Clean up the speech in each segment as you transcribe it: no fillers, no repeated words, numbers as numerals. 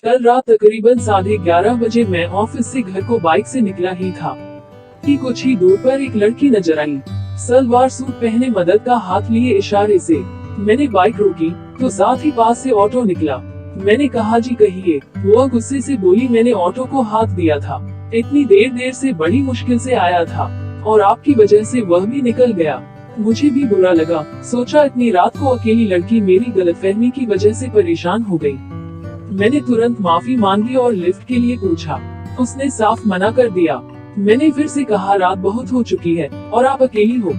कल रात तकरीबन 11:30 बजे मैं ऑफिस से घर को बाइक से निकला ही था कि कुछ ही दूर पर एक लड़की नजर आई। सलवार सूट पहने, मदद का हाथ लिए इशारे से। मैंने बाइक रोकी तो साथ ही पास से ऑटो निकला। मैंने कहा, जी कहिए। वो गुस्से से बोली, मैंने ऑटो को हाथ दिया था, इतनी देर से बड़ी मुश्किल से आया था और आपकी वजह से वह भी निकल गया। मुझे भी बुरा लगा, सोचा इतनी रात को अकेली लड़की मेरी गलतफहमी की वजह से परेशान हो गई। मैंने तुरंत माफी मांगी और लिफ्ट के लिए पूछा। उसने साफ मना कर दिया। मैंने फिर से कहा, रात बहुत हो चुकी है और आप अकेली हो,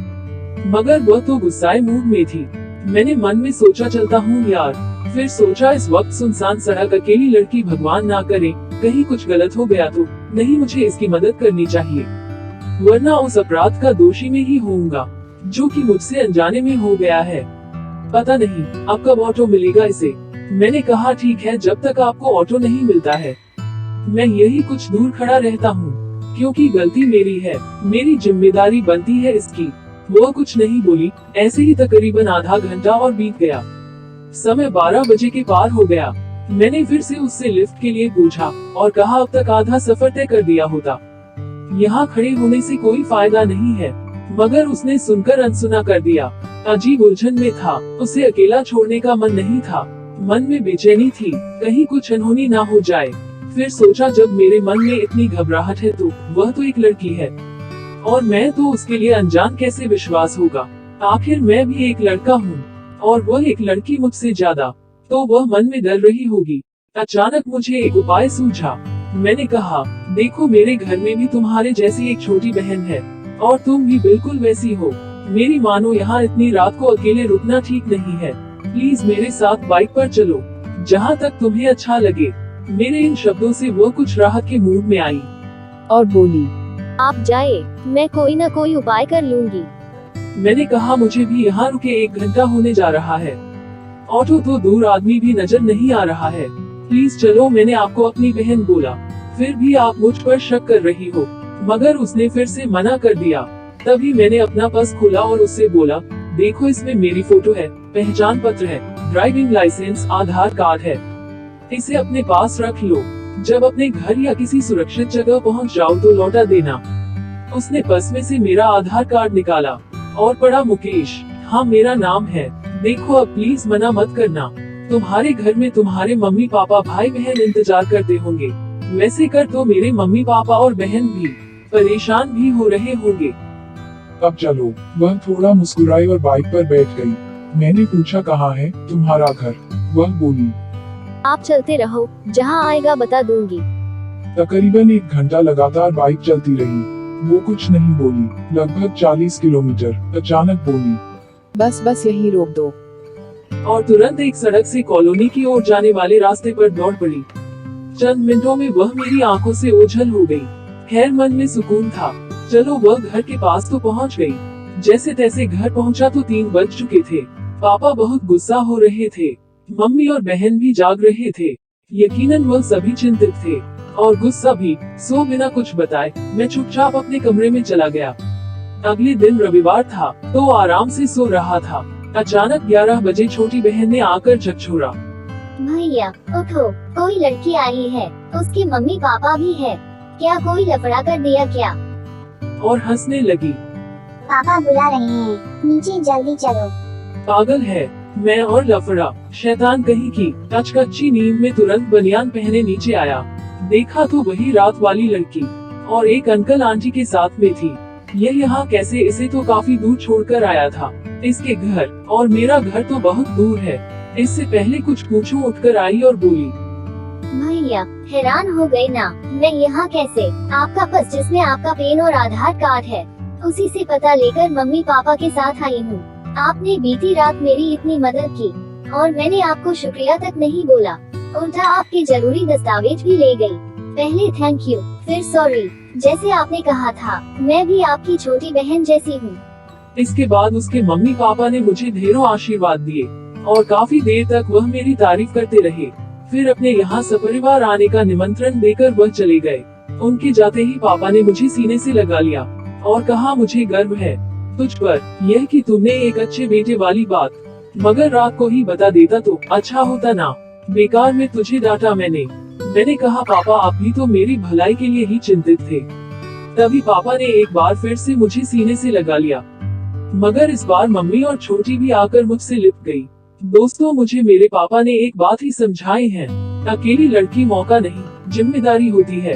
मगर वह तो गुस्साए मूड में थी। मैंने मन में सोचा, चलता हूँ यार। फिर सोचा, इस वक्त सुनसान सड़क, अकेली लड़की, भगवान ना करे कहीं कुछ गलत हो गया तो नहीं, मुझे इसकी मदद करनी चाहिए, वरना उस अपराध का दोषी में ही होऊंगा जो कि मुझसे अनजाने में हो गया है। पता नहीं अब कब ऑटो मिलेगा इसे। मैंने कहा, ठीक है, जब तक आपको ऑटो नहीं मिलता है मैं यही कुछ दूर खड़ा रहता हूँ, क्योंकि गलती मेरी है, मेरी जिम्मेदारी बनती है इसकी। वो कुछ नहीं बोली। ऐसे ही तकरीबन आधा घंटा और बीत गया। समय 12 बजे के पार हो गया। मैंने फिर से उससे लिफ्ट के लिए पूछा और कहा, अब तक आधा सफर तय कर दिया होता, यहाँ खड़े होने से कोई फायदा नहीं है। मगर उसने सुनकर अनसुना कर दिया। अजीब उलझन में था, उसे अकेला छोड़ने का मन नहीं था, मन में बेचैनी थी, कहीं कुछ अनहोनी ना हो जाए। फिर सोचा, जब मेरे मन में इतनी घबराहट है तो वह तो एक लड़की है और मैं तो उसके लिए अनजान, कैसे विश्वास होगा। आखिर मैं भी एक लड़का हूँ और वह एक लड़की मुझसे ज्यादा, तो वह मन में डर रही होगी। अचानक मुझे एक उपाय सूझा। मैंने कहा, देखो, मेरे घर में भी तुम्हारे जैसी एक छोटी बहन है और तुम भी बिल्कुल वैसी हो। मेरी मानो, यहाँ इतनी रात को अकेले रुकना ठीक नहीं है। प्लीज मेरे साथ बाइक पर चलो, जहाँ तक तुम्हें अच्छा लगे। मेरे इन शब्दों से वो कुछ राहत के मूड में आई और बोली, आप जाए, मैं कोई न कोई उपाय कर लूंगी। मैंने कहा, मुझे भी यहाँ रुके 1 घंटा होने जा रहा है, ऑटो तो दूर, आदमी भी नजर नहीं आ रहा है, प्लीज चलो। मैंने आपको अपनी बहन बोला, फिर भी आप मुझ पर शक कर रही हो। मगर उसने फिर से मना कर दिया। तभी मैंने अपना पर्स खोला और उससे बोला, देखो, इसमें मेरी फोटो है, पहचान पत्र है, ड्राइविंग लाइसेंस, आधार कार्ड है, इसे अपने पास रख लो। जब अपने घर या किसी सुरक्षित जगह पहुंच जाओ तो लौटा देना। उसने पर्स में से मेरा आधार कार्ड निकाला और पढ़ा, मुकेश, हाँ मेरा नाम है। देखो, अब प्लीज मना मत करना, तुम्हारे घर में तुम्हारे मम्मी पापा, भाई बहन इंतजार करते होंगे। वैसे कर तो मेरे मम्मी पापा और बहन भी परेशान भी हो रहे होंगे। अब चलो। वह थोड़ा मुस्कुराई और बाइक पर बैठ गई। मैंने पूछा, कहाँ है तुम्हारा घर? वह बोली, आप चलते रहो, जहाँ आएगा बता दूंगी। तकरीबन 1 घंटा लगातार बाइक चलती रही। वो कुछ नहीं बोली। लगभग 40 किलोमीटर। अचानक बोली, बस यही रोक दो। और तुरंत एक सड़क से कॉलोनी की ओर जाने वाले रास्ते पर दौड़ पड़ी। चंद मिनटों में वह मेरी आंखों से ओझल हो गई। खैर, मन में सुकून था। चलो, वह घर के पास तो पहुंच गई। जैसे तैसे घर पहुंचा तो 3 बज चुके थे। पापा बहुत गुस्सा हो रहे थे, मम्मी और बहन भी जाग रहे थे। यकीनन वह सभी चिंतित थे और गुस्सा भी। सो बिना कुछ बताए मैं चुपचाप अपने कमरे में चला गया। अगले दिन रविवार था तो आराम से सो रहा था। अचानक 11 बजे छोटी बहन ने आकर झकझोरा, भैया उठो, कोई लड़की आई है, उसके मम्मी पापा भी है, क्या कोई लफड़ा कर दिया क्या? और हंसने लगी। पापा बुला रहे हैं, नीचे जल्दी चलो। पागल है मैं और लफड़ा, शैतान कहीं की। कच्ची नींद में तुरंत बनियान पहने नीचे आया। देखा तो वही रात वाली लड़की और एक अंकल आंटी के साथ में थी। यह यहाँ कैसे? इसे तो काफी दूर छोड़कर आया था। इसके घर और मेरा घर तो बहुत दूर है। इससे पहले कुछ पूछूं, उठकर आई और बोली, भैया हैरान हो गए ना, मैं यहाँ कैसे? आपका पर्स जिसमें आपका पेन और आधार कार्ड है, उसी से पता लेकर मम्मी पापा के साथ आई हूँ। आपने बीती रात मेरी इतनी मदद की और मैंने आपको शुक्रिया तक नहीं बोला, उल्टा आपके जरूरी दस्तावेज भी ले गई। पहले थैंक यू, फिर सॉरी। जैसे आपने कहा था, मैं भी आपकी छोटी बहन जैसी हूँ। इसके बाद उसके मम्मी पापा ने मुझे ढेरों आशीर्वाद दिए और काफी देर तक वह मेरी तारीफ करते रहे। फिर अपने यहाँ सपरिवार आने का निमंत्रण देकर वह चले गए। उनके जाते ही पापा ने मुझे सीने से लगा लिया और कहा, मुझे गर्व है तुझ पर, यह कि तुमने एक अच्छे बेटे वाली बात मगर रात को ही बता देता तो अच्छा होता ना। बेकार में तुझे डांटा मैंने। मैंने कहा पापा आप भी तो मेरी भलाई के लिए ही चिंतित थे। तभी पापा ने एक बार फिर से मुझे सीने से लगा लिया, मगर इस बार मम्मी और छोटी भी आकर मुझसे लिपट गई। दोस्तों मुझे मेरे पापा ने एक बात ही समझाई है, अकेली लड़की मौका नहीं जिम्मेदारी होती है।